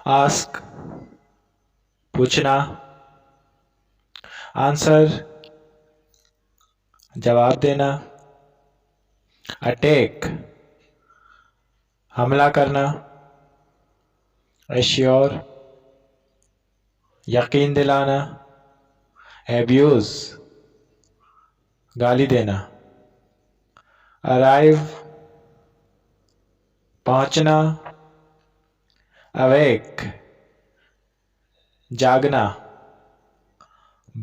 Ask पूछना, answer जवाब देना, अटैक हमला करना, एश्योर यकीन दिलाना, एब्यूज गाली देना, अराइव पहुंचना, अवेक जागना,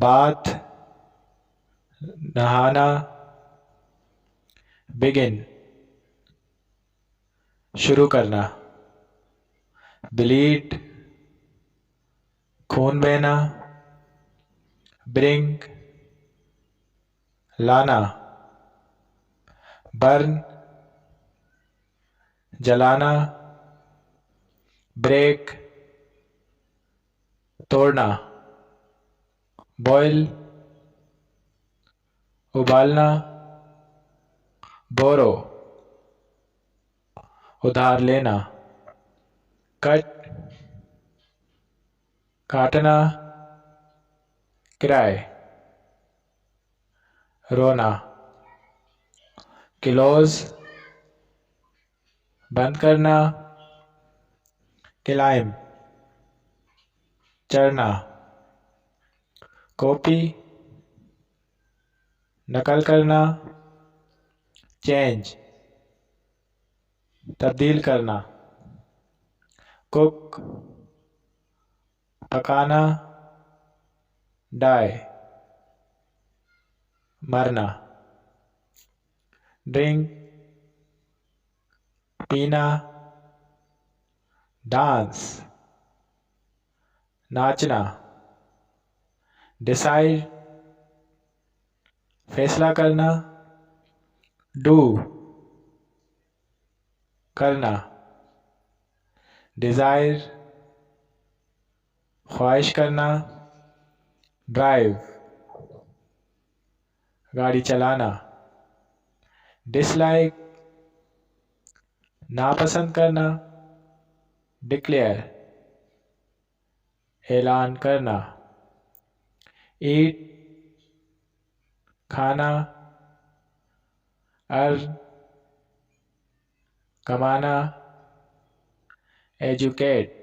बाथ नहाना, बिगिन शुरू करना, ब्लीड खून बहना, ब्रिंग लाना, बर्न जलाना, ब्रेक तोड़ना, बॉयल उबालना, बोरो उधार लेना, कट काटना, क्राई रोना, क्लोज बंद करना, क्लाइम चढ़ना, कॉपी नकल करना, चेंज तब्दील करना, कुक पकाना, डाई मरना, ड्रिंक पीना, डांस नाचना, डिसाइड फैसला करना, डू करना, डिजायर ख्वाहिश करना, ड्राइव गाड़ी चलाना, डिसलाइक नापसंद करना, डिक्लेयर ऐलान करना, ईट खाना, अर्न कमाना, एजुकेट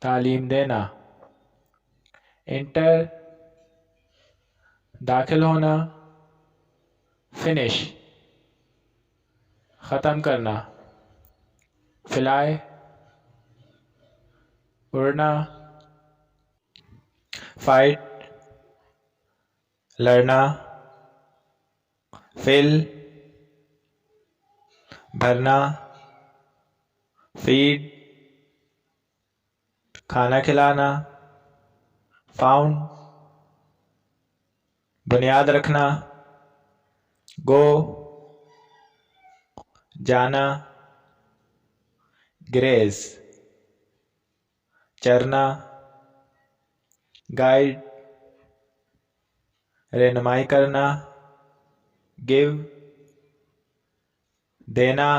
तालीम देना, इंटर दाखिल होना, फिनिश ख़त्म करना, फ्लाई उड़ना, फाइट लड़ना, फिल भरना, फीड खाना खिलाना, फाउंड बुनियाद रखना, गो जाना, ग्रेज चरना, गाइड रहनुमाई करना, गिव देना,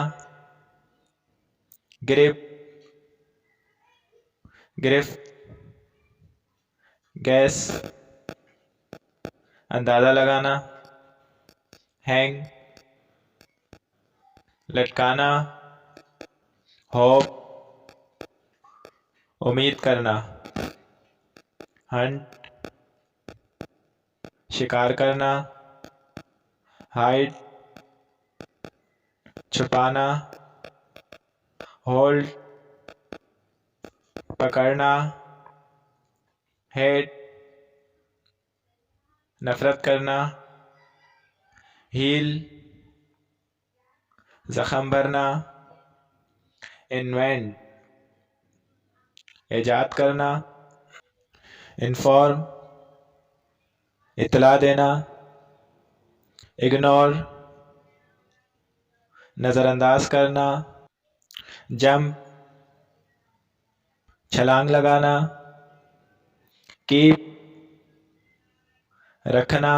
ग्रिप गिरफ्त गैस अंदाजा लगाना, हैंग लटकाना, होप उम्मीद करना, हंट शिकार करना, हाइड छुपाना, होल्ड पकड़ना, हेट नफरत करना, हील जख्म भरना, इन्वेंट ईजाद करना, इन्फॉर्म इतला देना, इग्नोर नज़रअंदाज करना, जंप छलांग लगाना, कीप रखना,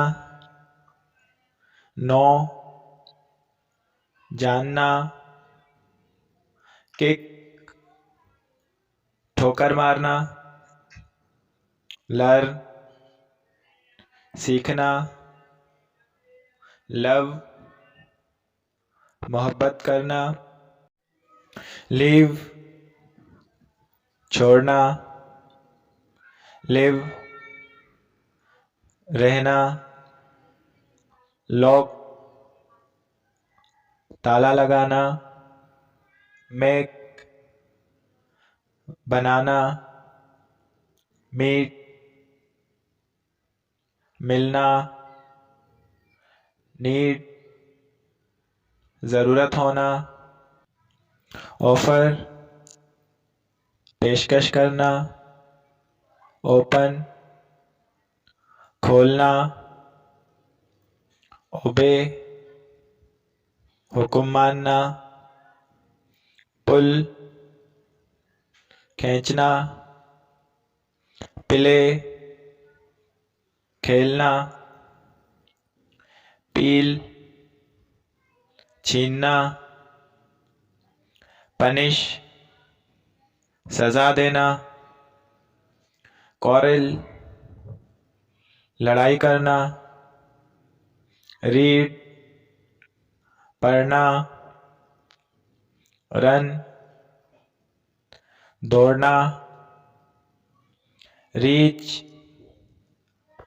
नो जानना, किक ठोकर मारना, लर्न सीखना, लव मोहब्बत करना, लीव छोड़ना, लिव रहना, लॉक ताला लगाना, मेक बनाना, मीट मिलना, नीड ज़रूरत होना, ऑफर पेशकश करना, ओपन खोलना, ओबे हुक्म मानना, पुल खींचना, प्ले खेलना, पील छीनना, पनिश सजा देना, कॉरल लड़ाई करना, रीड पढ़ना, रन दौड़ना, रीच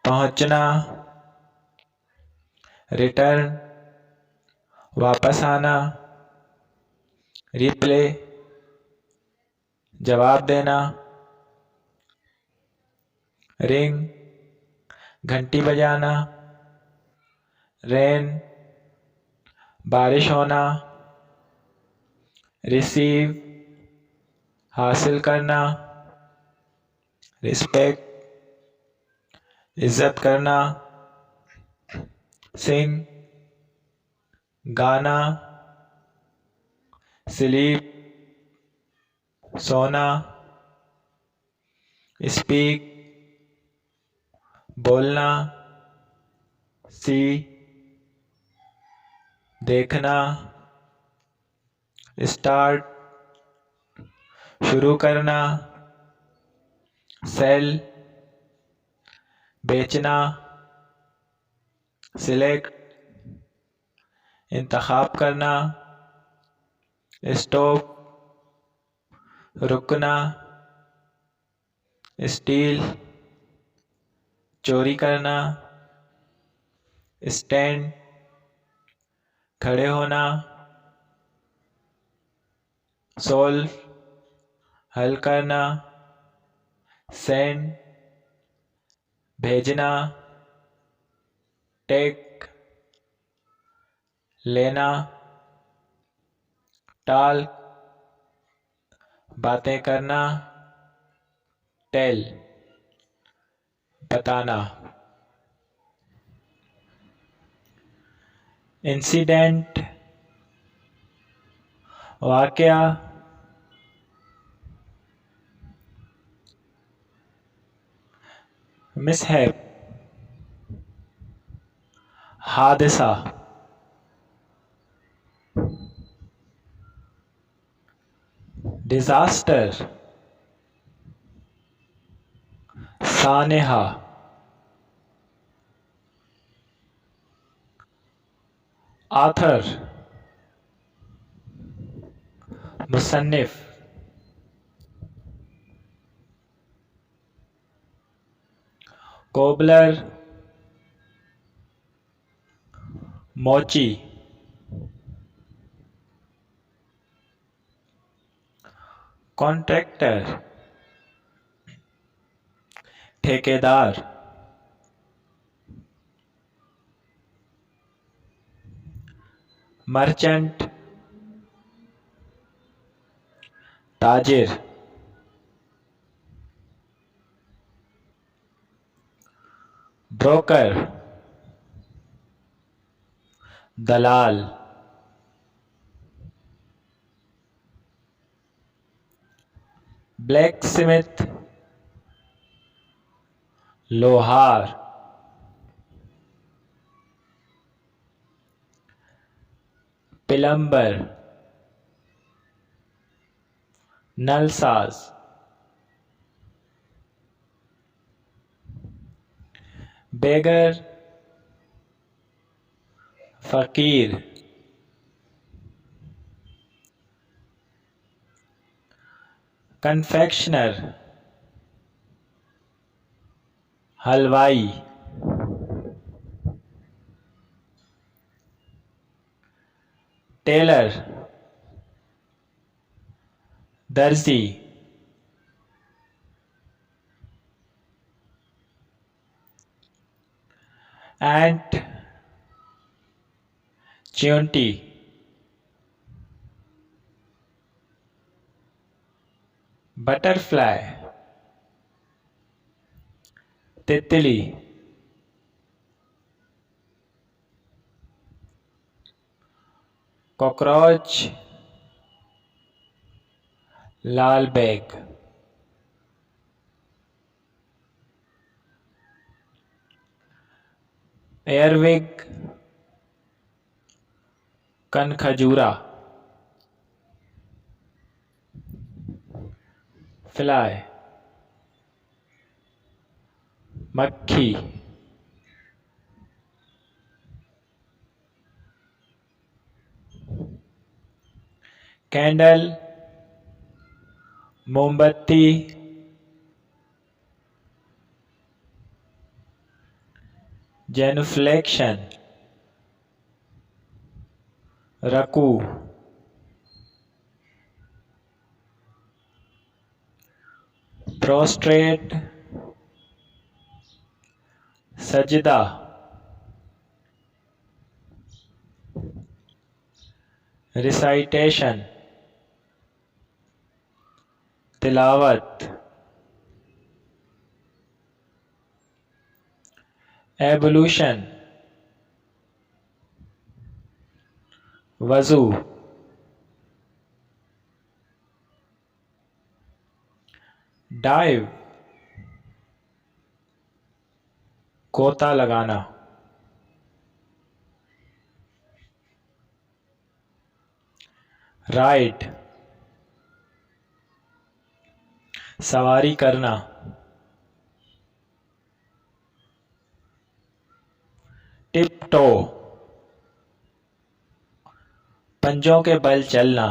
पहुंचना, रिटर्न वापस आना, रिप्ले जवाब देना, रिंग घंटी बजाना, रेन बारिश होना, रिसीव हासिल करना, रिस्पेक्ट इज्जत करना, सिंग गाना, स्लीप सोना, स्पीक बोलना, सी देखना, स्टार्ट शुरू करना, सेल बेचना, सिलेक्ट इंतखाब करना, स्टॉप रुकना, स्टील चोरी करना, स्टैंड खड़े होना, सोल्व हल करना, सेंड भेजना, टेक लेना, टाल बातें करना, टेल बताना, इंसिडेंट वाकया, मिसहैप हादसा, डिजास्टर सानेहा, आथर मुसन्निफ, कोबलर मोची, कॉन्ट्रैक्टर ठेकेदार, मर्चेंट ताजिर, ब्रोकर दलाल, ब्लैक स्मिथ लोहार, प्लम्बर नलसाज, बेगर, फकीर, कन्फेक्शनर, हलवाई, टेलर, दर्जी, एंट, च्यूंटी, बटरफ्लाई, तितली, कॉकरोच, लाल बैग, एयरविग, कनखजूरा, फ्लाई, मक्खी, कैंडल, मोमबत्ती, जेनुफ्लेक्शन, रकू, प्रोस्ट्रेट, सजदा, रिसाइटेशन, तिलावत, एवोल्यूशन, वजू, डाइव, गोता लगाना, राइड, सवारी करना, टिपटो, पंजों के बल चलना,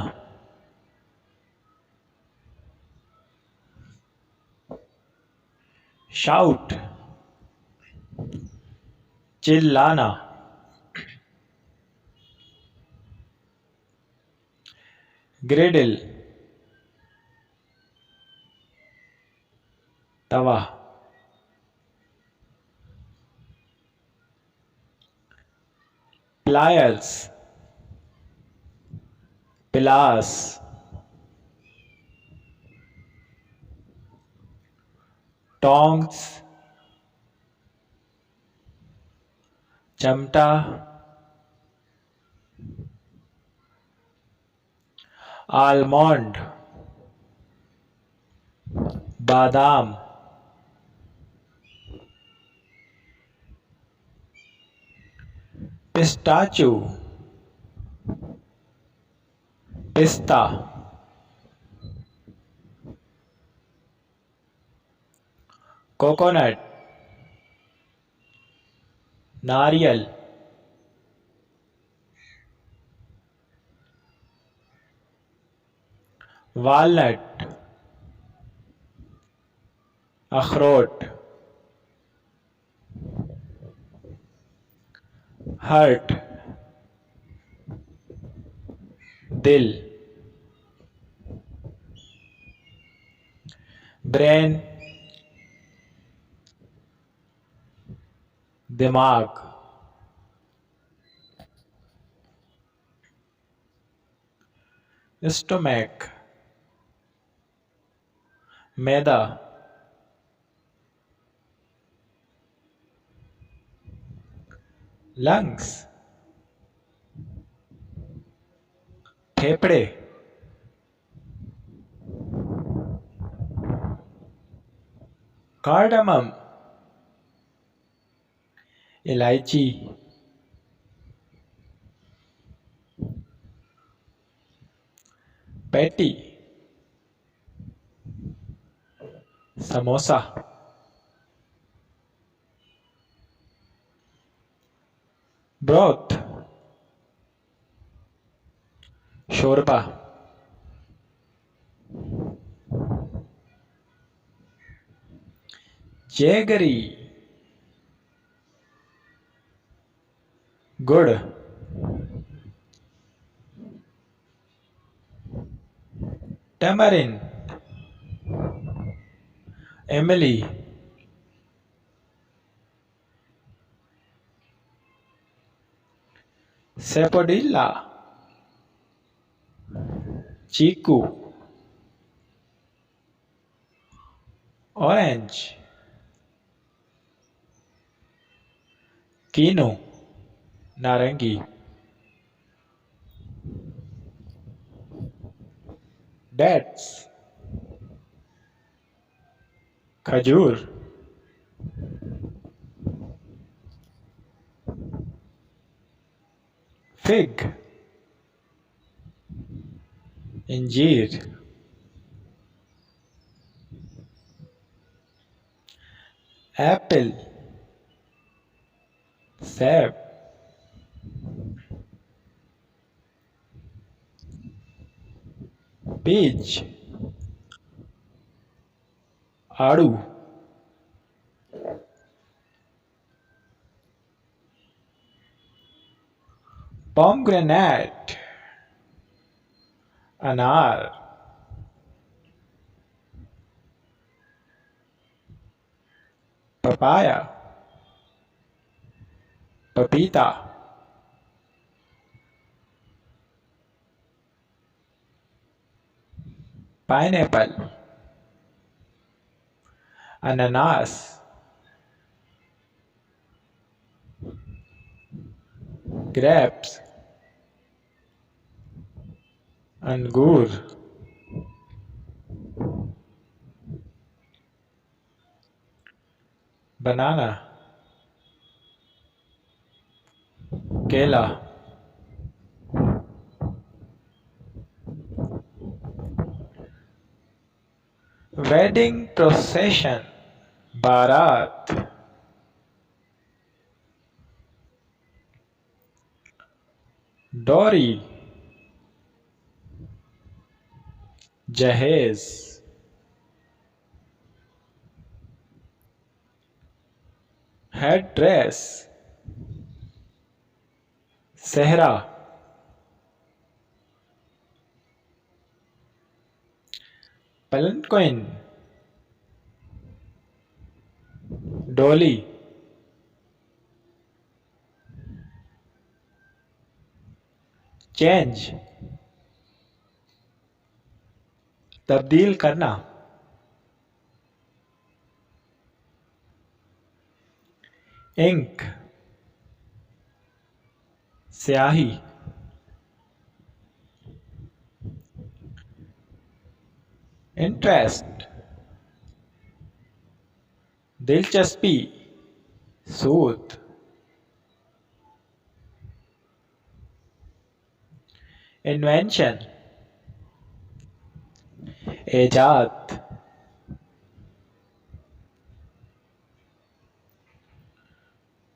शाउट, चिल्लाना, ग्रिडल, तवा, प्लायर्स, पिलास, टोंग्स, चमटा, आलमंड, बादाम, पिस्ताचू, पिस्ता, कोकोनट, नारियल, वालनट, अखरोट, हर्ट, दिल, ब्रेन, दिमाग, स्टोमैक, मैदा, लंग्स, फेफड़े, कार्डमम, इलायची, पैटी, समोसा, broth, शोरबा, जैगरी, गुड़, tamarind, इमली, सेपोडिल्ला, चीकू, ऑरेंज, कीनू, नारंगी, डेट्स, खजूर, फिग, इंजीर, एप्पल, सेब, पीच, आड़ू, pomegranate, अनार, पपाया, पपीता, पाइनएप्पल, अनानास, ग्रेप्स, अंगूर, बनाना, केला, वेडिंग प्रोसेशन, बारात, डोरी, जहेज, हेड ड्रेस, सेहरा, पलनक्विन, डोली, चेंज, तब्दील करना, इंक, स्याही, इंटरेस्ट, दिलचस्पी, सूद, इन्वेंशन, एजाद,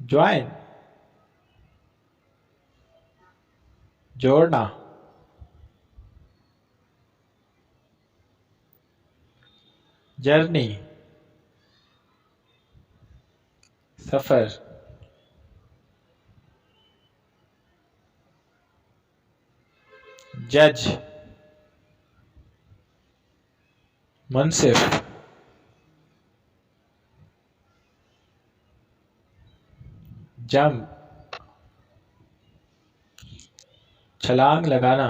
ज्वाइन, जोड़ना, जर्नी, सफर, जज, मुंसिफ, जंप, छलांग लगाना,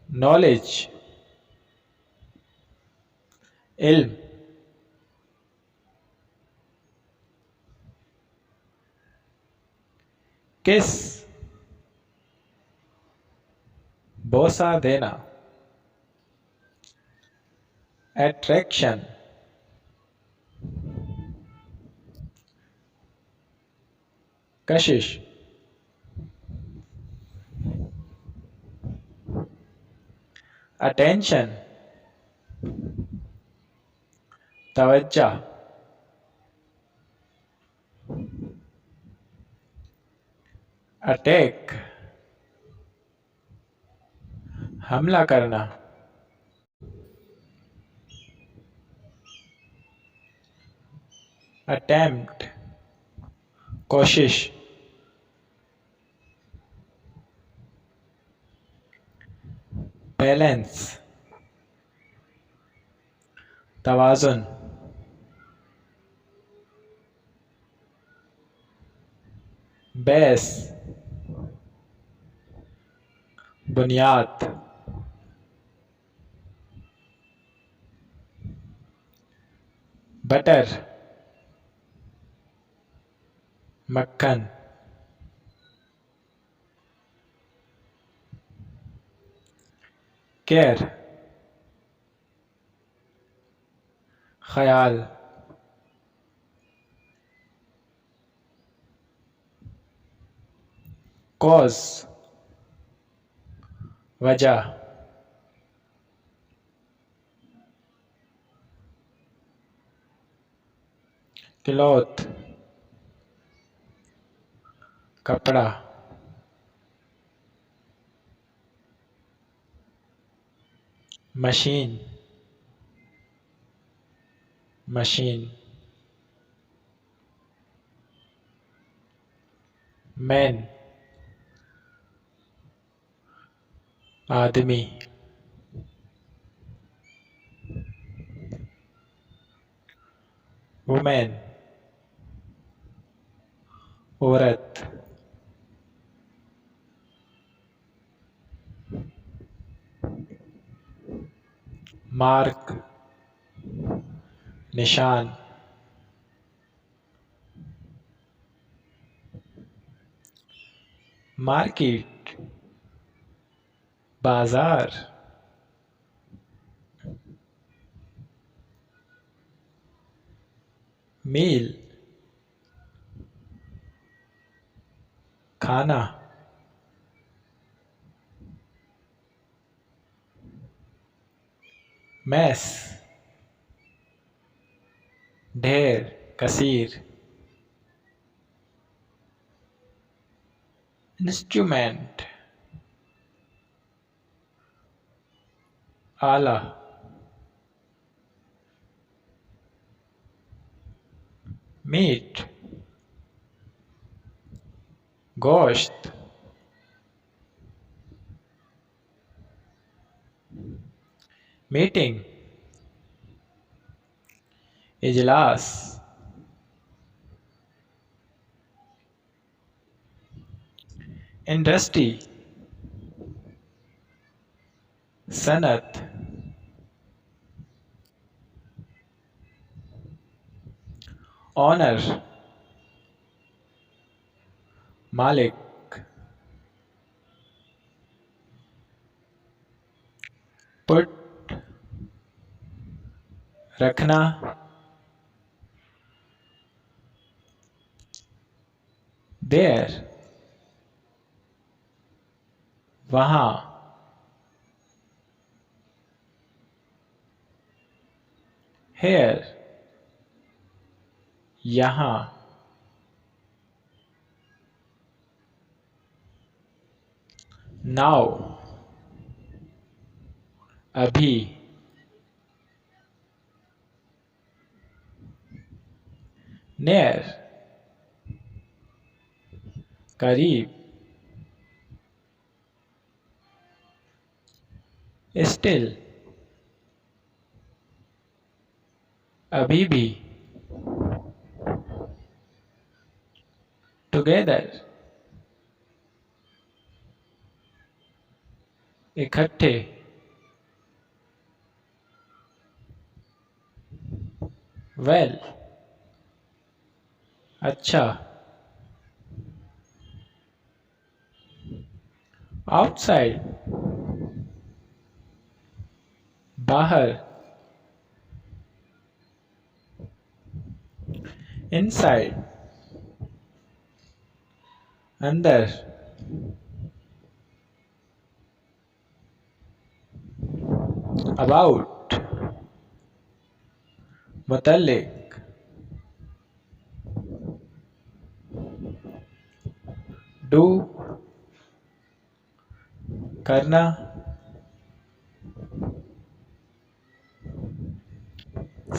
नॉलेज, इल्म, किस, बोसा देना, एट्रैक्शन, कशिश, अटेंशन, तवज्जा, अटैक हमला करना। अटेम्प्ट कोशिश। बैलेंस तवाज़ुन। बेस बुनियाद। बटर मक्खन। केयर ख्याल। कॉज वजह। क्लॉथ कपड़ा। Machine machine. मैन आदमी। वुमेन औरत। मार्क निशान। मार्केट बाजार। मील खाना। मैस ढेर कसीर। इंस्ट्रूमेंट आला। मीट गोश्त। मीटिंग इजलास। इंडस्ट्री सनत। ऑनर मालिक। पुट रखना। देयर वहाँ। हेयर यहाँ। नाउ अभी। नेयर करीब। स्टिल अभी भी। टुगेदर इकट्ठे। वेल अच्छा। आउटसाइड बाहर। इनसाइड अंदर। अबाउट मुतल्लिक। डू करना,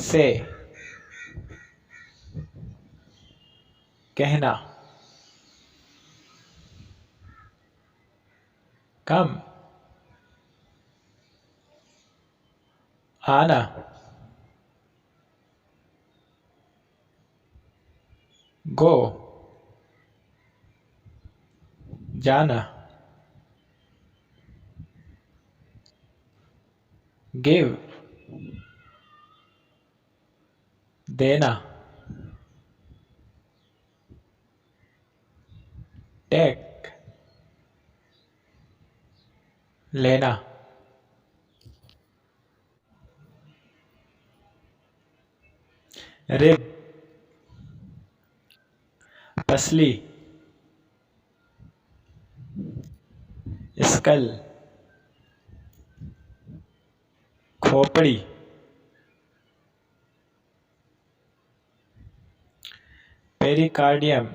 से, कहना, कम, आना, गो, जाना, गिव, देना, टेक, लेना, रिब, पसली, स्कल, खोपड़ी, पेरिकार्डियम,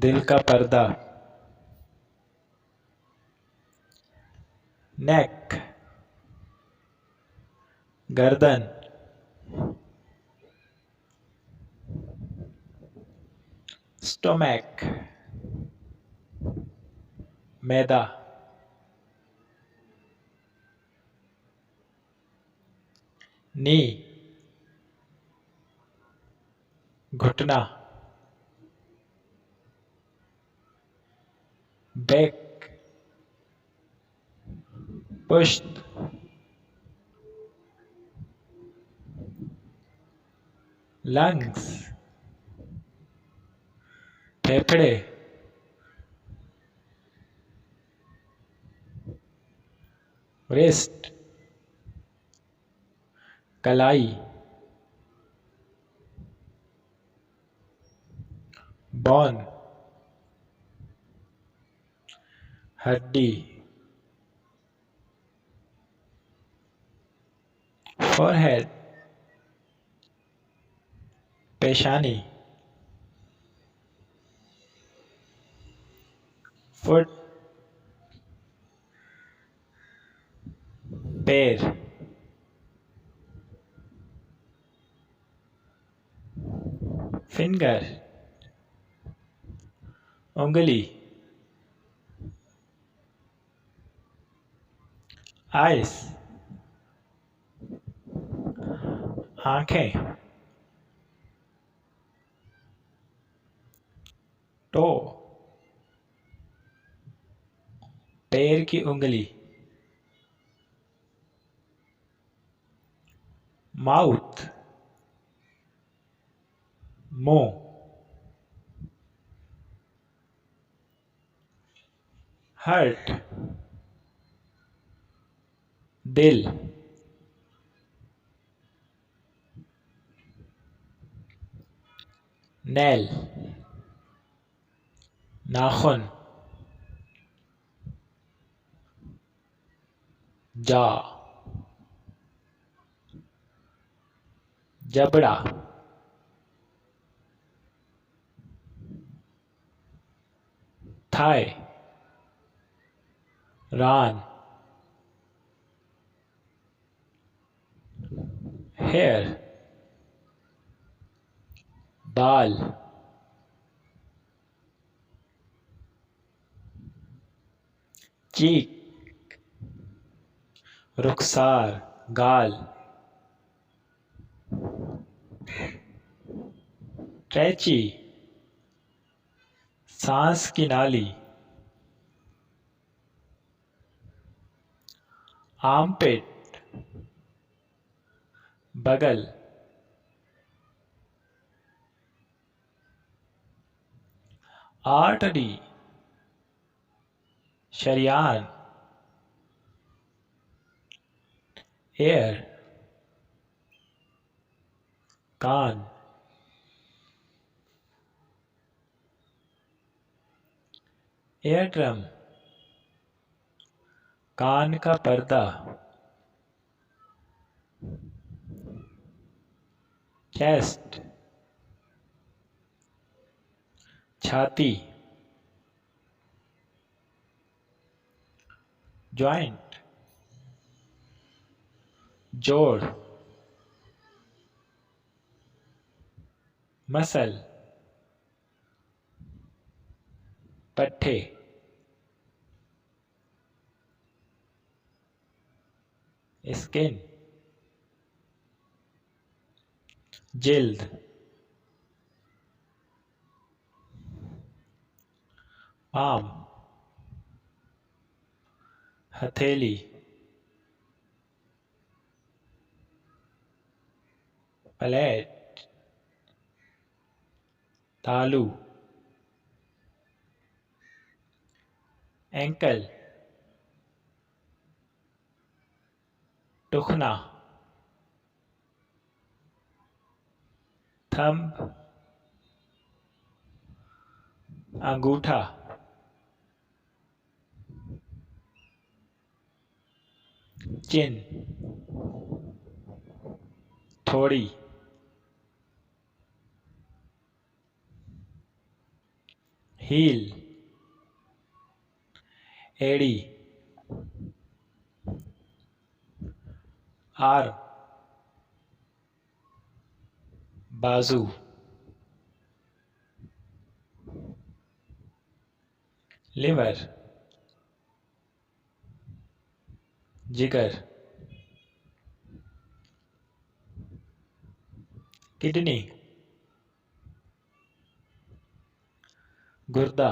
दिल का पर्दा, नेक, गर्दन, स्टोमैक, मैदा, नी, घुटना, बैक, पुश्त, लंग्स, फेफड़े, रिस्ट, कलाई, बॉन, हड्डी, फोरहेड, पेशानी, फुट, पैर, फिंगर, उंगली, आइस, आंखें, टो, पैर की उंगली, माउथ, मुंह, हर्ट, दिल, नेल, नाखून, जा, जबड़ा, थाई, रान, हेयर, बाल, चीक, रुखसार, गाल, ट्रेची, सांस की नाली, आर्मपिट, बगल, आर्टरी, शरियान, एयर, कान, एयर ड्रम, कान का पर्दा, चेस्ट, छाती, जॉइंट, जोड़, मसल, पट्टे, स्किन, जिल्द, पाम, हथेली, प्लेट, तालू, एंकल, टुकना, थंब, अंगूठा, चिन, थोड़ी, हील, एड़ी, आर्म, बाजू, लिवर, जिगर, किडनी, गुर्दा,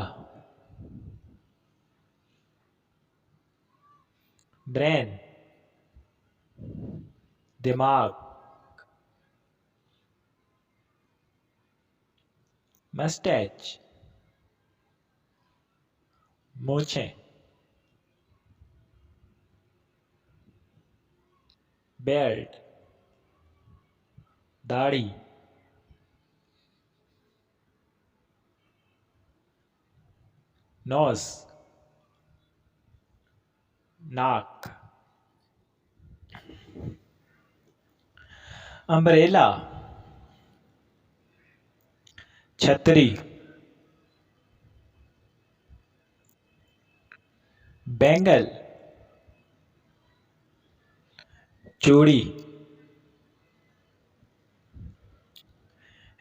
ब्रेन, दिमाग, मस्टैच, मूछें, बेल्ट, दाढ़ी, नोज, नाक, अम्ब्रेला, छतरी, बैंगल, चूड़ी,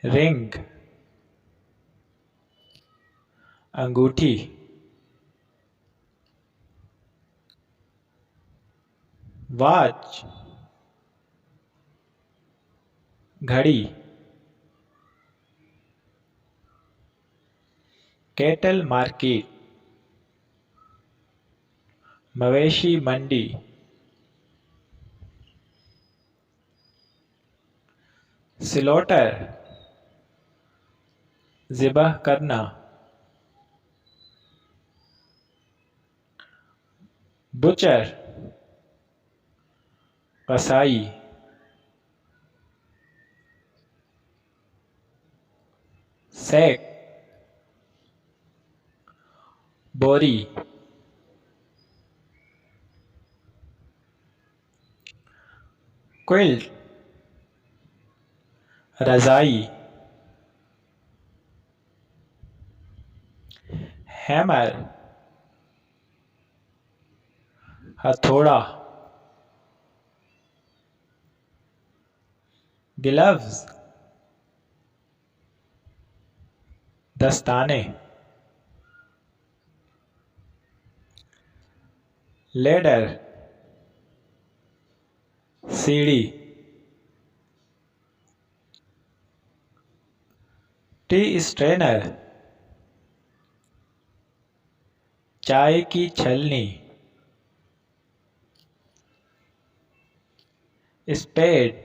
रिंग, अंगूठी, वॉच, घड़ी, कैटल मार्केट, मवेशी मंडी, स्लॉटर, ज़िबह करना, बुचर, कसाई, सैक, बोरी, क्विल्ट, रजाई, हैमर, हथौड़ा, ग्लव्स, दस्ताने, लेडर, सीढ़ी, टी स्ट्रेनर, चाय की छलनी, स्पेड,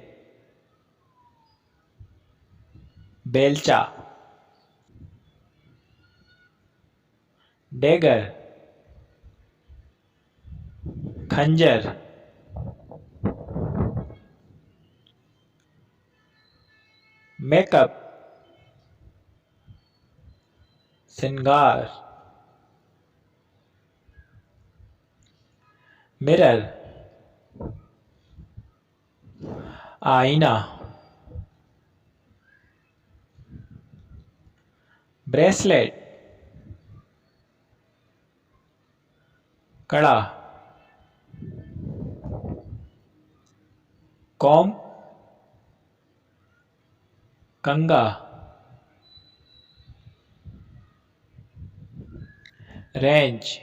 बेलचा, डेगर, खंजर, मेकअप, सिंगार, मिरर, आईना, ब्रेसलेट, कड़ा, कॉम, कंगा, रेंज,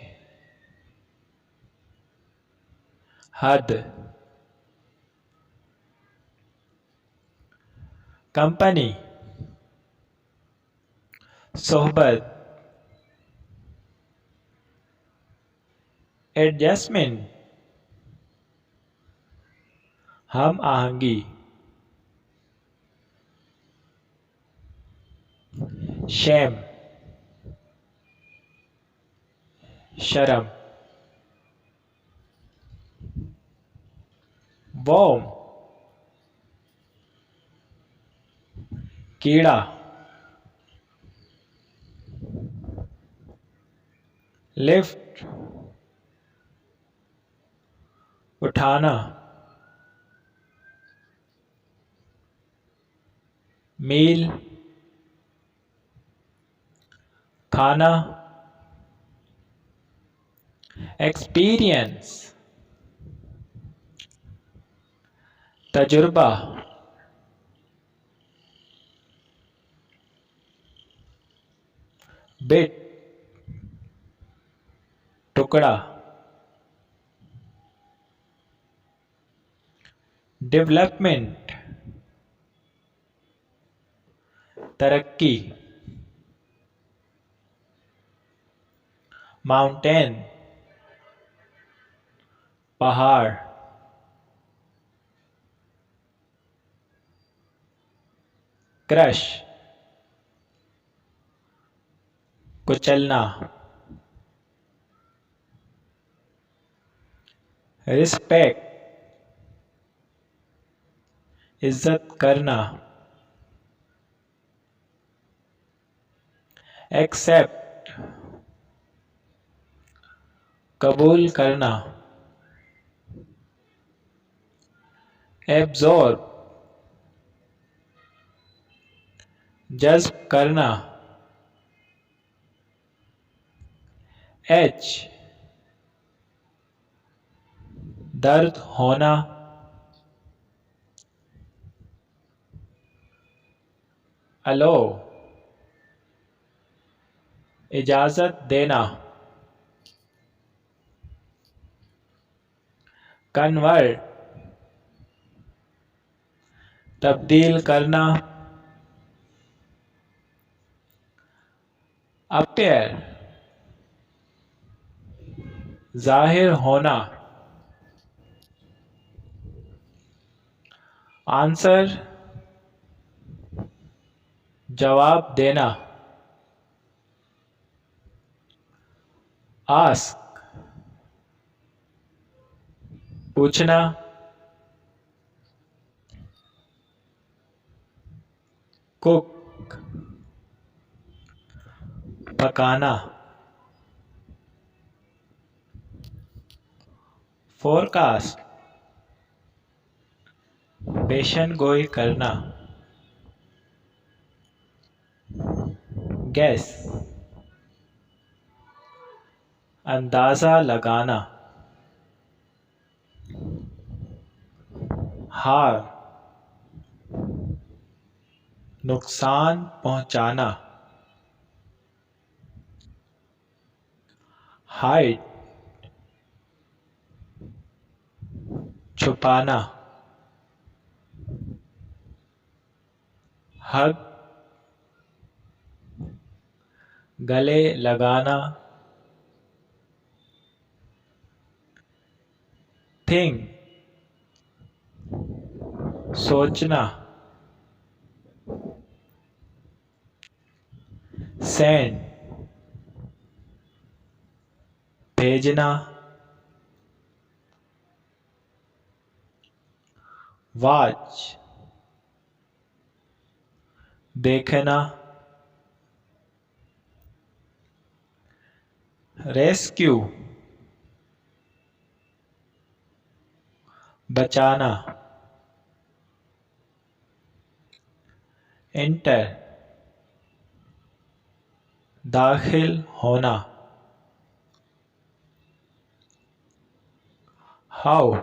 हद, कंपनी, सोहबत, एडजस्टमेंट, हम आहंगी, शेम, शर्म, वॉर्म, कीड़ा, लिफ्ट, उठाना, मील, खाना, एक्सपीरियंस, तजुर्बा, बिट, टुकड़ा, डेवलपमेंट, तरक्की, माउंटेन, पहाड़, क्रश, कुचलना, रिस्पेक्ट, इज्जत करना, एक्सेप्ट, कबूल करना, एब्जॉर्ब, जज्ब करना, एच, दर्द होना, अलो, इजाजत देना, कन्वर्ट, तब्दील करना, अपीयर, जाहिर होना, आंसर, जवाब देना, आस्क, पूछना, कुक, पकाना, फोरकास्ट, पेशन गोई करना, गैस, अंदाजा लगाना, हार, नुकसान पहुंचाना, हाइड, छुपाना, हग, गले लगाना, थिंक, सोचना, सेंड, भेजना, वॉच, देखना, रेस्क्यू, बचाना, एंटर, दाखिल होना, हाउ,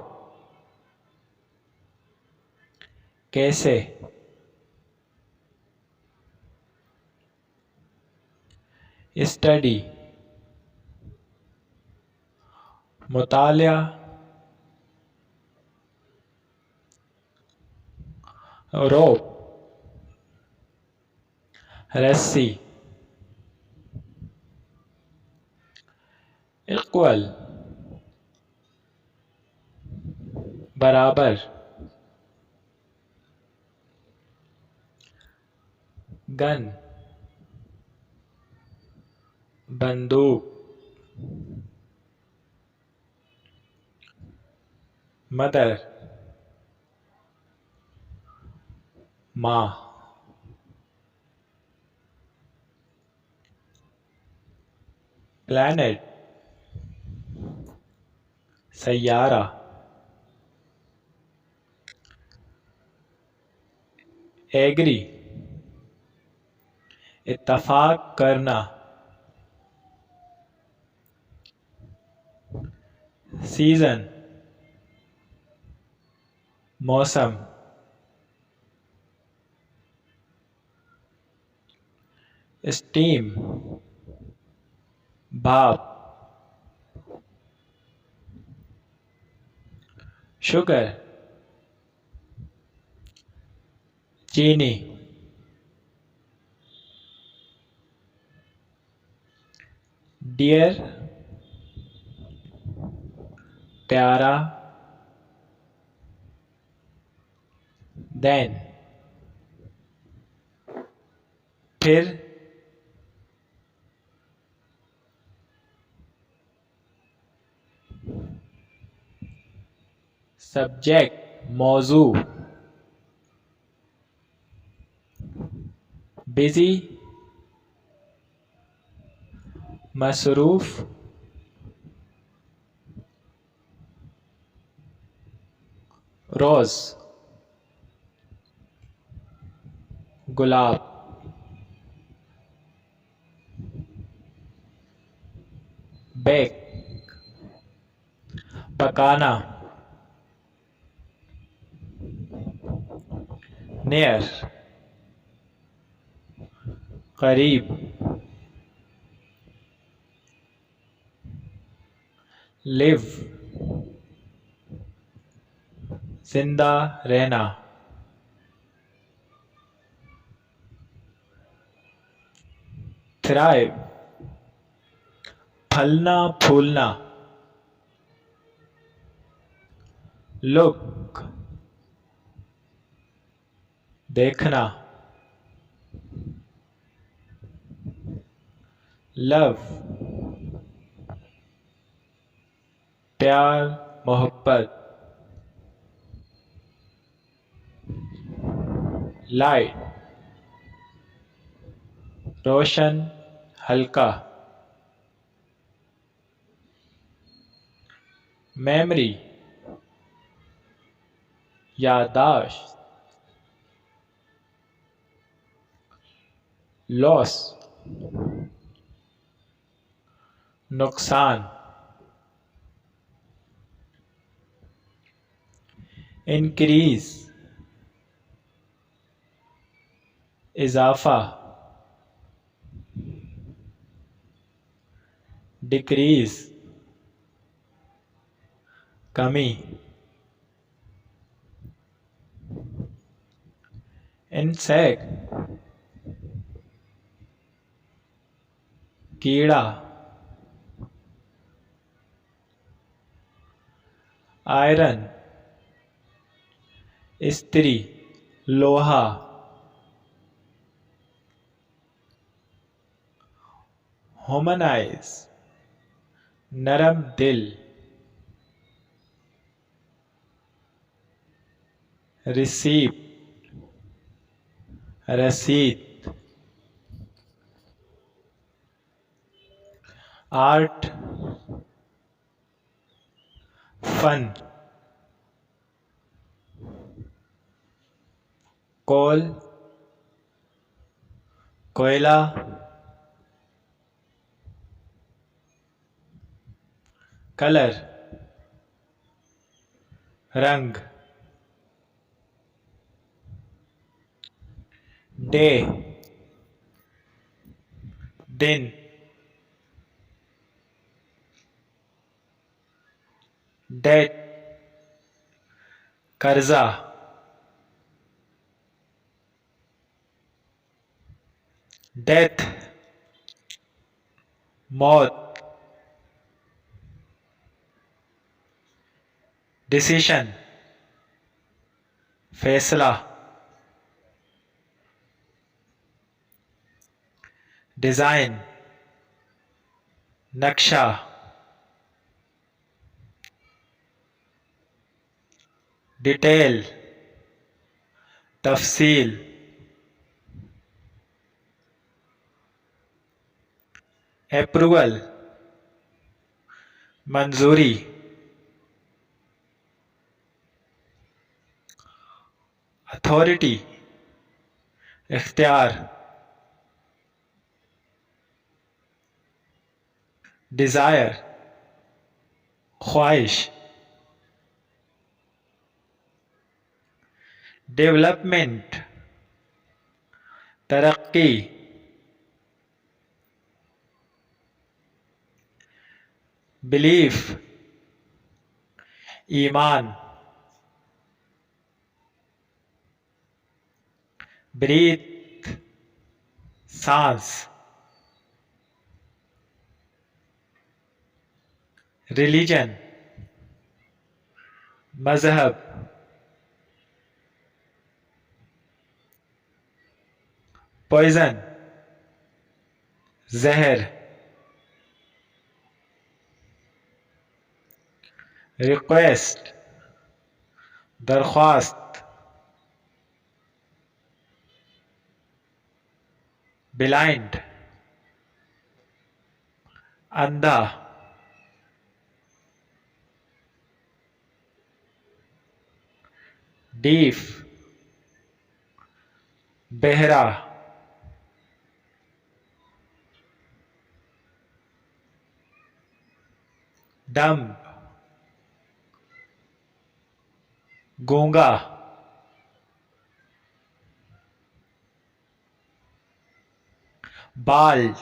कैसे, स्टडी, मुतालिया, रोप, रस्सी, इक्वल, बराबर, गन, बंदूक, मदर, माँ, प्लैनेट, सैयारा, एग्री, इत्तफाक करना, सीजन, मौसम, स्टीम, भाप, शुगर, चीनी, डियर, प्यारा, देन, फिर, सब्जेक्ट, मौजू, बिजी, मसरूफ, रोज, गुलाब, बेक, पकाना, नियर, करीब, लिव, जिंदा रहना, थ्राइव, फलना फूलना, लुक, देखना, लव, प्यार मोहब्बत, लाइट, रोशन हल्का, मेमोरी, याददाश्त, लॉस, नुकसान, इंक्रीज, इजाफा, डिक्रीज, कमी, इंसेक्ट, कीड़ा, आयरन, इस्त्री, लोहा, ह्यूमनाइज, नरम दिल, रिसीप, रसीद, आर्ट, फन, कोल, कोयला, कलर, रंग, डे दिन डेट कर्जा डेथ मौत डिसीशन फैसला डिज़ाइन नक्शा डिटेल तफसील अप्रूवल मंजूरी अथॉरिटी इख्तियार डिज़ायर ख्वाहिश डेवलपमेंट तरक्की बिलीफ ईमान ब्रीथ सांस रिलीजन मजहब पॉइजन जहर रिक्वेस्ट दरख्वास्त ब्लाइंड अंधा डीफ बहरा डम गूंगा बाल्ड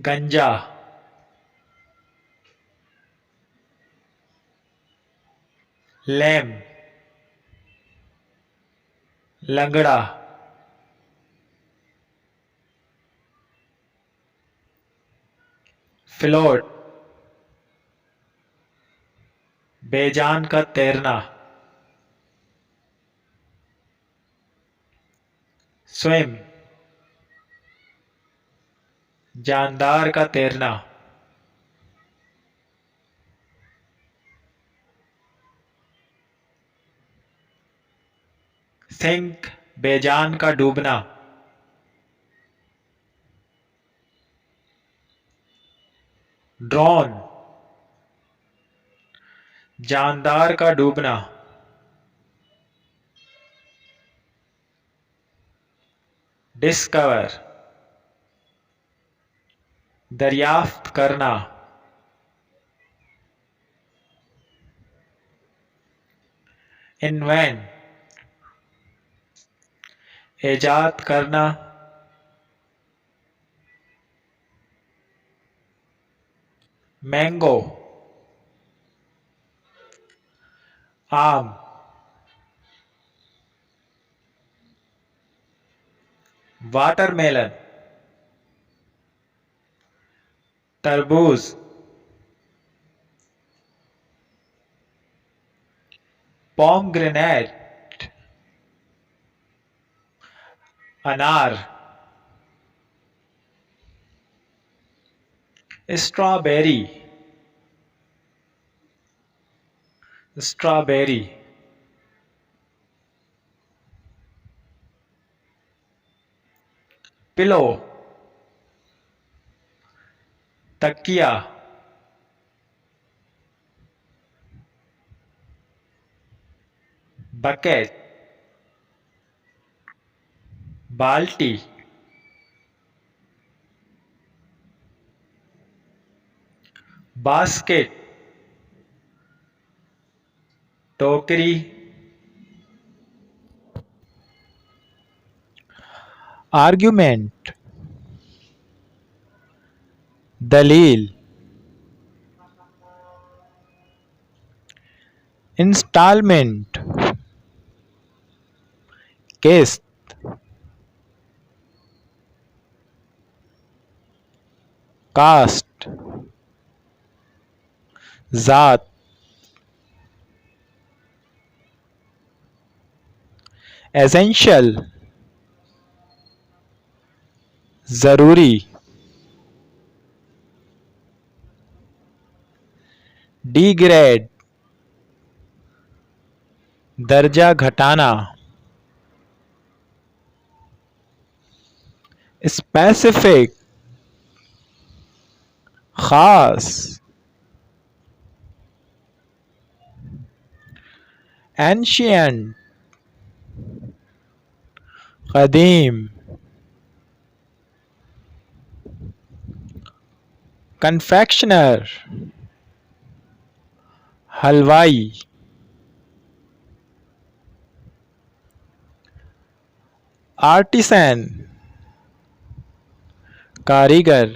गंजा लैम लंगड़ा फ्लोट बेजान का तैरना स्विम जानदार का तैरना सिंक बेजान का डूबना ड्रोन जानदार का डूबना डिस्कवर दरियाफ्त करना इन्वेंट ईजाद करना मैंगो आम वाटरमेलन तरबूज पोमग्रेनेट अनार स्ट्रॉबेरी स्ट्रॉबेरी पिलो तकिया बकेट बाल्टी बास्केट टोकरी argument, दलील, installment, किस्त, कास्ट, जात, एसेंशियल, जरूरी, डिग्रेड, दर्जा घटाना, स्पेसिफिक, खास, एंशियंट, कदीम, कन्फेक्शनर, हलवाई, आर्टिसन, कारीगर,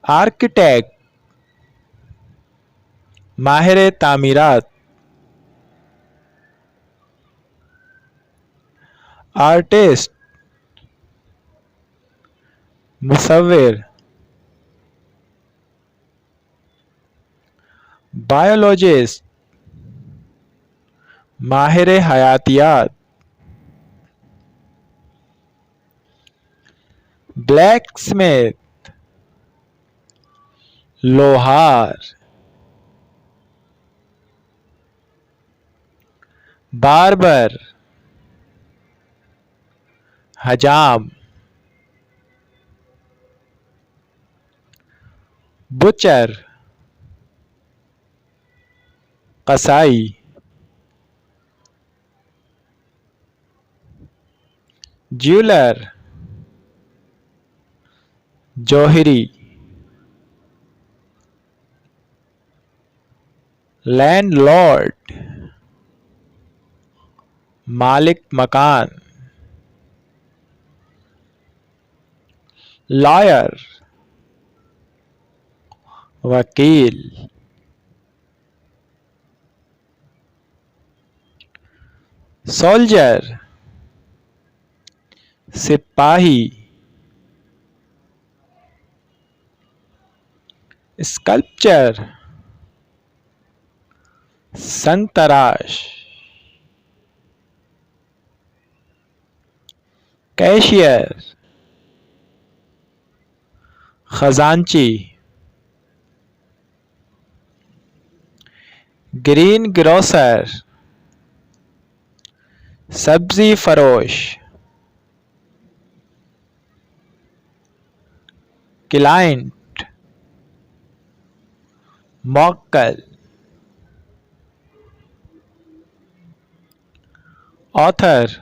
आर्किटेक्ट, माहिर तामीरात, आर्टिस्ट, मुसव्विर, बायोलॉजिस्ट, माहिर हयातियात, ब्लैक स्मिथ, लोहार, बार्बर, हजाम, बुचर, कसाई, ज्वेलर, जौहरी, लैंडलॉर्ड, मालिक मकान, लॉयर, वकील, सोल्जर, सिपाही, स्कल्पचर, संतराश, कैशियर, खजांची, ग्रीन ग्रोसर, सब्जी फरोश, क्लाइंट, मौक्कल, ऑथर,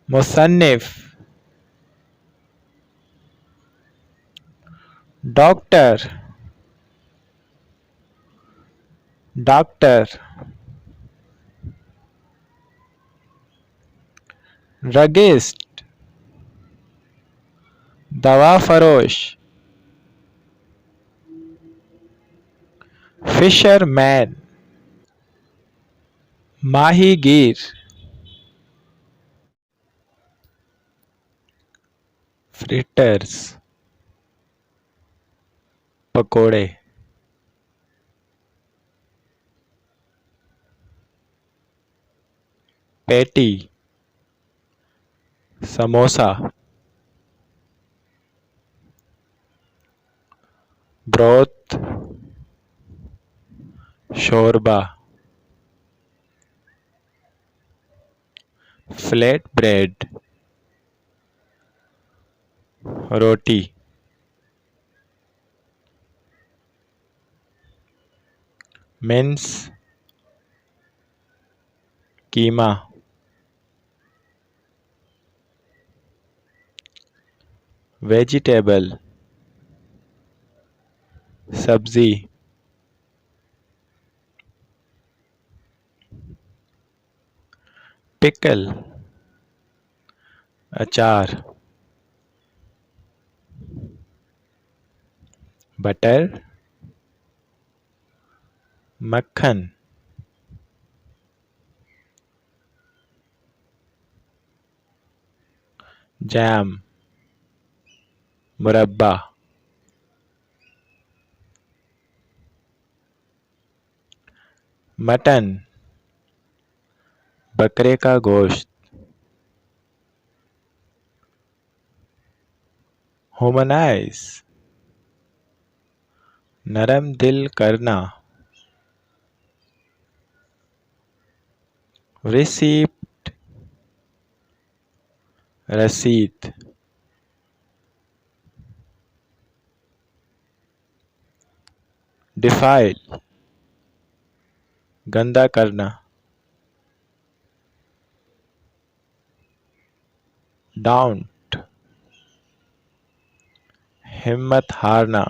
मुसन्निफ, डॉक्टर, डॉक्टर, ड्रगिस्ट, दवा फरोश, फिशरमैन, माहीगीर, फ्रिटर्स, पकोड़े, पैटी, समोसा, ब्रोथ, शोरबा, फ्लैट ब्रेड, रोटी, मिन्स, कीमा, वेजिटेबल, सब्जी, पिकल अचार, बटर मक्खन, जैम मुरब्बा, मटन बकरे का गोश्त, ह्यूमनाइज नरम दिल करना, रिसीप्ट रसीद, डिफाइल गंदा करना, डाउट हिम्मत हारना,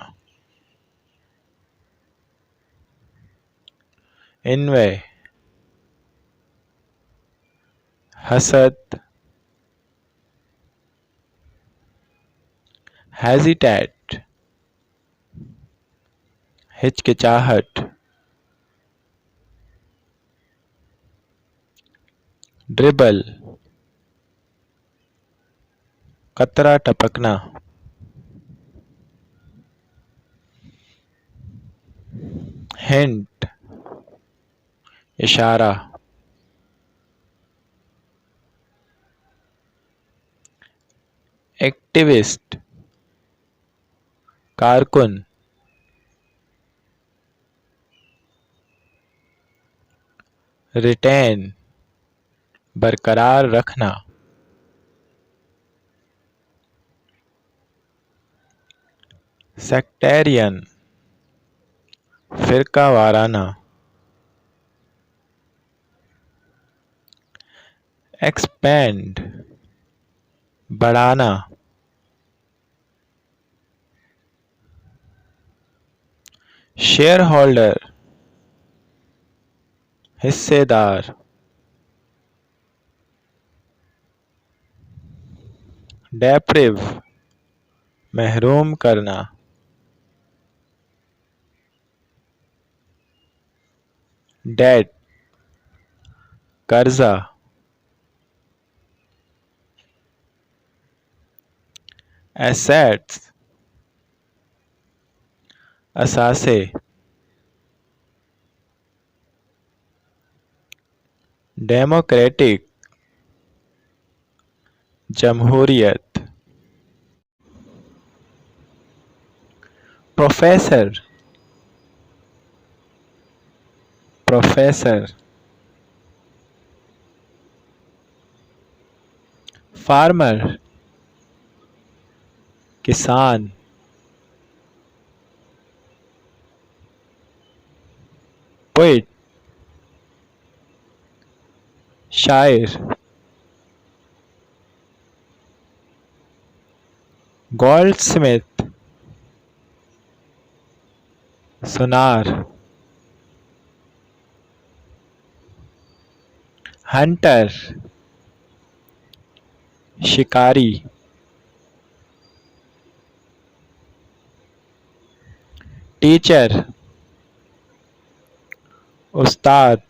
इनवे हसद, हेजिटेट हिचकिचाहट, ड्रिबल कतरा टपकना, हिंट इशारा, एक्टिविस्ट कारकुन, रिटेन बरकरार रखना, सेक्टेरियन फिरका वाराना, एक्सपेंड बढ़ाना, शेयर होल्डर हिस्सेदार, डेप्रिव महरूम करना, डेट कर्जा, एसेट्स असासे, डेमोक्रेटिक जमहूरियत, प्रोफेसर प्रोफेसर, फार्मर किसान, पोइट शायर, गोल्डस्मिथ सुनार, हंटर शिकारी, टीचर उस्ताद,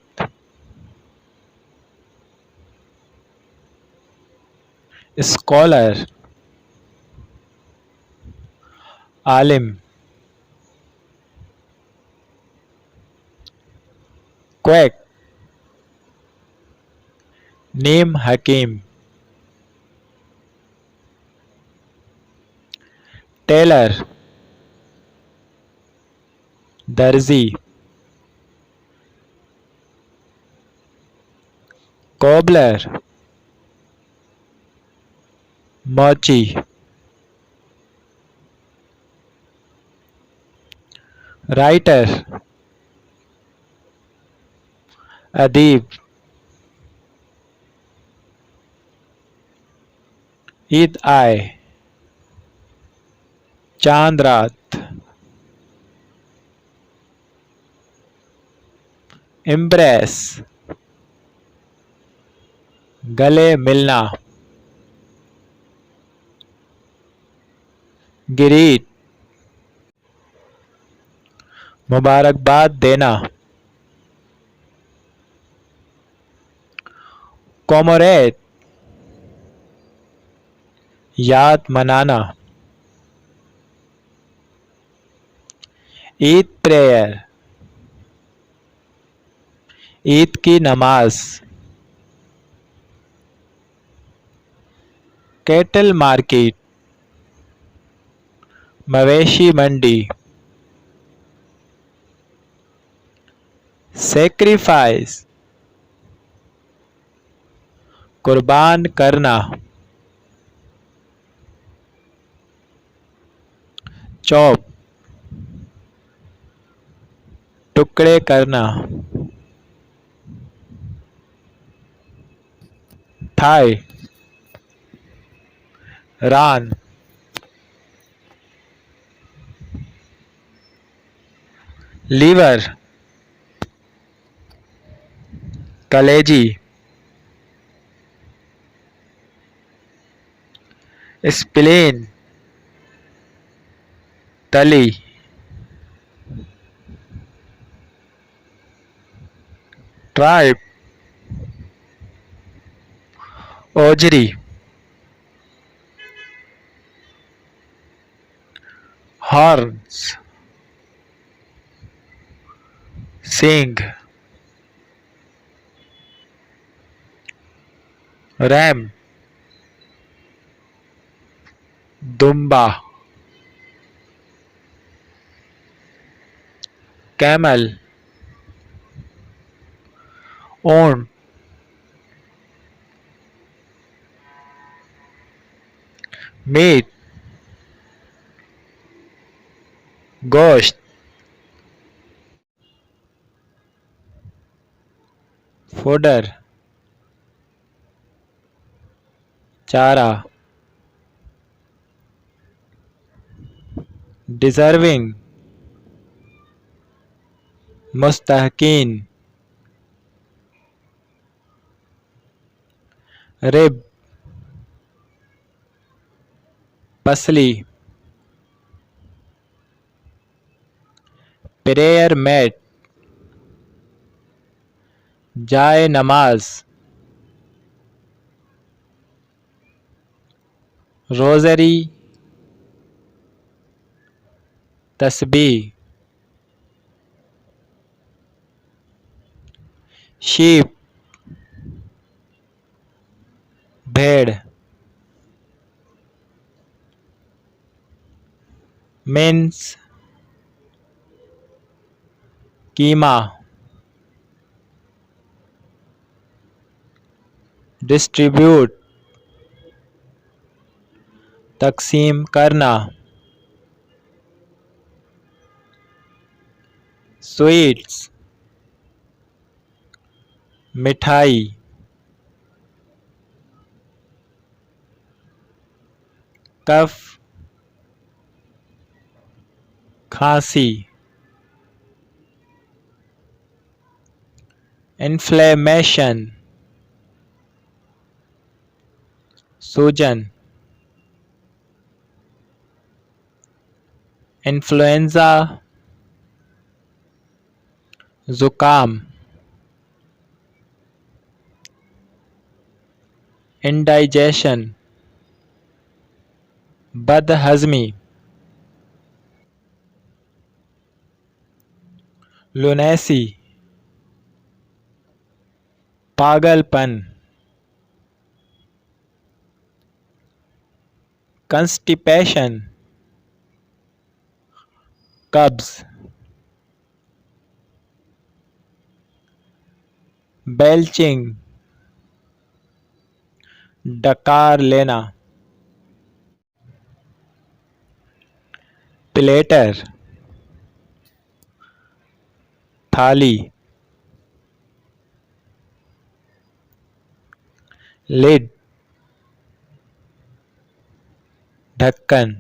स्कॉलर आलिम, क्वैक नीम हकीम, टेलर दर्जी, कोबलर मोची, राइटर अदीब, ईद आए चांद रात, इम्प्रेस गले मिलना। गिरीट, मुबारकबाद देना। कोमोरेट, याद मनाना। ईद प्रेयर, ईद की नमाज। कैटल मार्केट, मवेशी मंडी। सेक्रीफाइस, कुर्बान करना। चॉप, टुकड़े करना। थाई, रान। लीवर, कलेजी। स्प्लीन, तली। ट्राइब, ओजरी। हॉर्न्स, सींग। रैम, दुम्बा। कैमल, ऊंट। मीट, गोश्त। फोडर, चारा। डिजर्विंग, मुस्तहकीन। रिब, पसली। प्रेयर मैट, जाए नमाज। रोजरी, तस्बीह। शीप, भेड़। मिन्स, कीमा। डिस्ट्रीब्यूट, तकसीम करना। स्वीट्स, मिठाई। कफ, खांसी। इन्फ्लेमेशन, सूजन। इन्फ्लुएंजा, जुकाम। इंडाइजेशन, बदहजमी। लुनेसी, पागलपन। कंस्टिपेशन, कब्ज। बेल्चिंग, डकार लेना। प्लेटर, थाली। लिड, ढक्कन।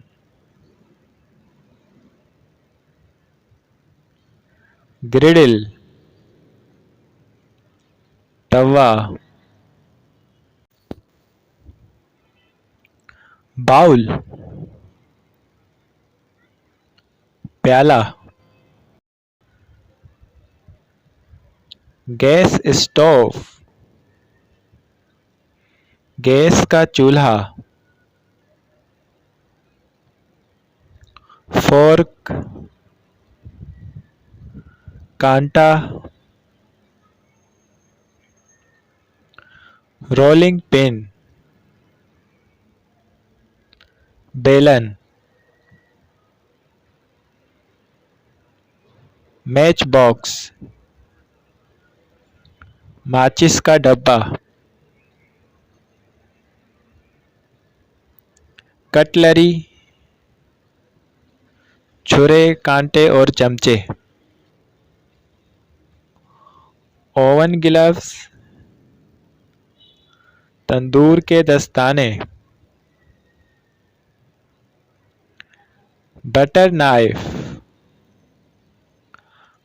ग्रिडल, तवा। बाउल, प्याला, गैस स्टोव, गैस का चूल्हा, फोर्क, कांटा, रोलिंग पिन, बेलन, मैच बॉक्स, माचिस का डब्बा, कटलरी, छुरे, कांटे और चमचे, ओवन ग्लव्स, तंदूर के दस्ताने, बटर नाइफ,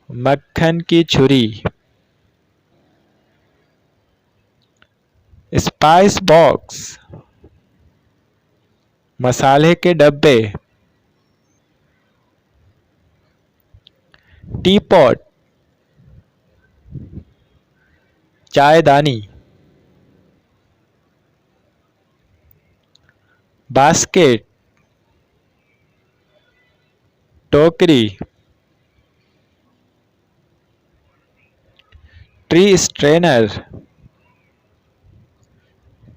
मक्खन की छुरी, स्पाइस बॉक्स, मसाले के डब्बे, टी पॉट, चायदानी, बास्केट, टोकरी, ट्री स्ट्रेनर,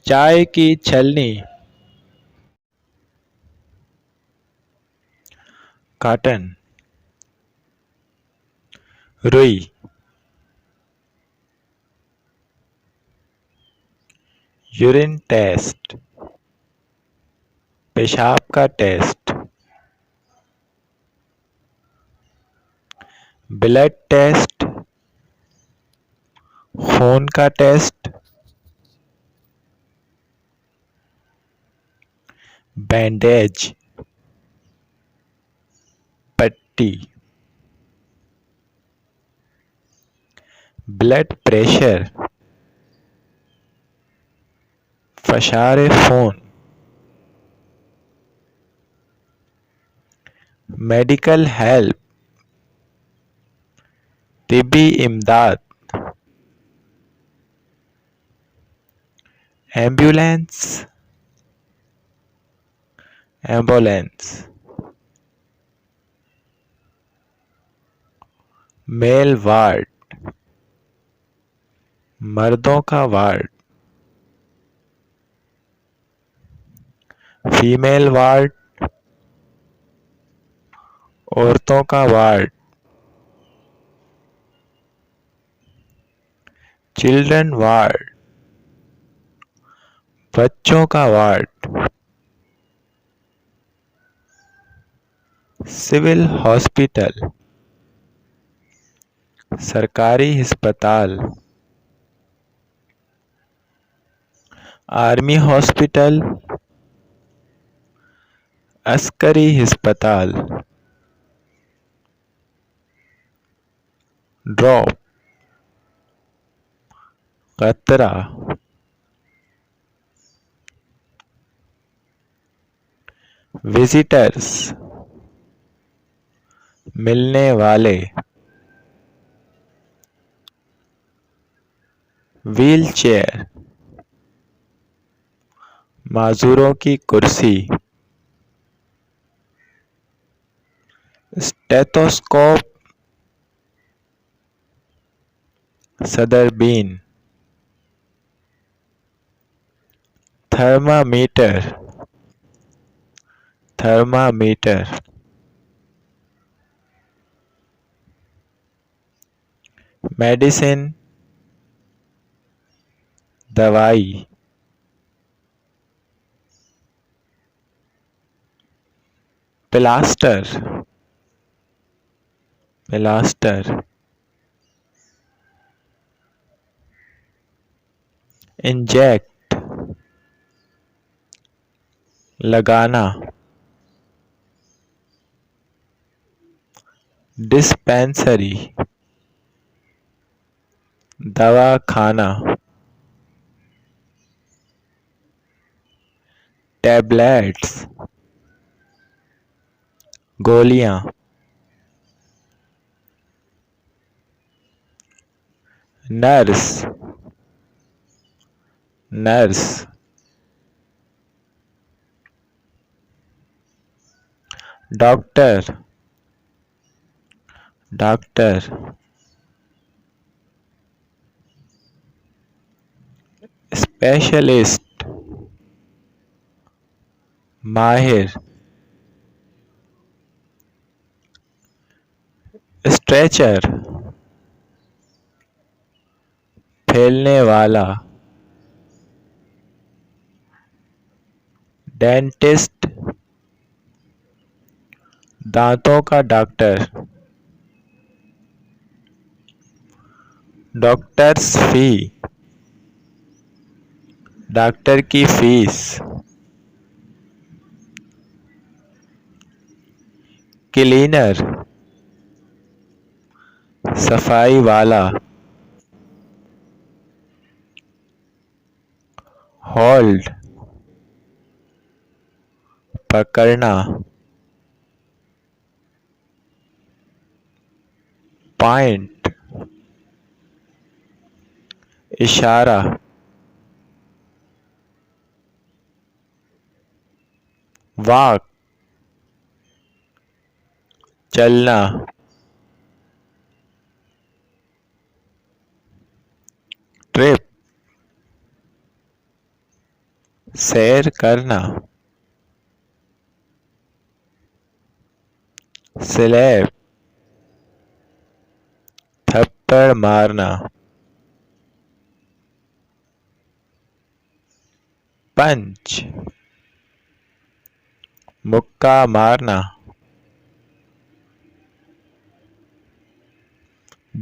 चाय की छलनी, कॉटन, रुई, यूरिन टेस्ट, पेशाब का टेस्ट, ब्लड टेस्ट, खून का टेस्ट, बैंडेज, पट्टी, ब्लड प्रेशर, फशारे खून, मेडिकल हेल्प, तिब्बी इमदाद, एम्बुलेंस, एम्बुलेंस, मेल वार्ड, मर्दों का वार्ड, फीमेल वार्ड, औरतों का वार्ड, चिल्ड्रन वार्ड, बच्चों का वार्ड, सिविल हॉस्पिटल, सरकारी अस्पताल, आर्मी हॉस्पिटल, अस्करी अस्पताल, ड्रॉप, कतरा, विजिटर्स, मिलने वाले, व्हील चेयर, माजूरों की कुर्सी, स्टेथोस्कोप, सदरबीन, थर्मामीटर, थर्मामीटर, मेडिसिन, दवाई, प्लास्टर, प्लास्टर, इंजेक्ट, लगाना, डिस्पेंसरी, दवा खाना, टैबलेट्स गोलियां। Nurse nurse. Doctor doctor. Specialist माहिर। स्ट्रेचर फैलने वाला। डेंटिस्ट दांतों का डॉक्टर। डॉक्टर्स फी डॉक्टर की फीस। क्लीनर सफाई वाला। होल्ड पकड़ना। पॉइंट इशारा। वॉक चलना। ट्रिप सैर करना। स्लैब थप्पड़ मारना। पंच मुक्का मारना।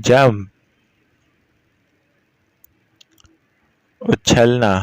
जंप उछलना।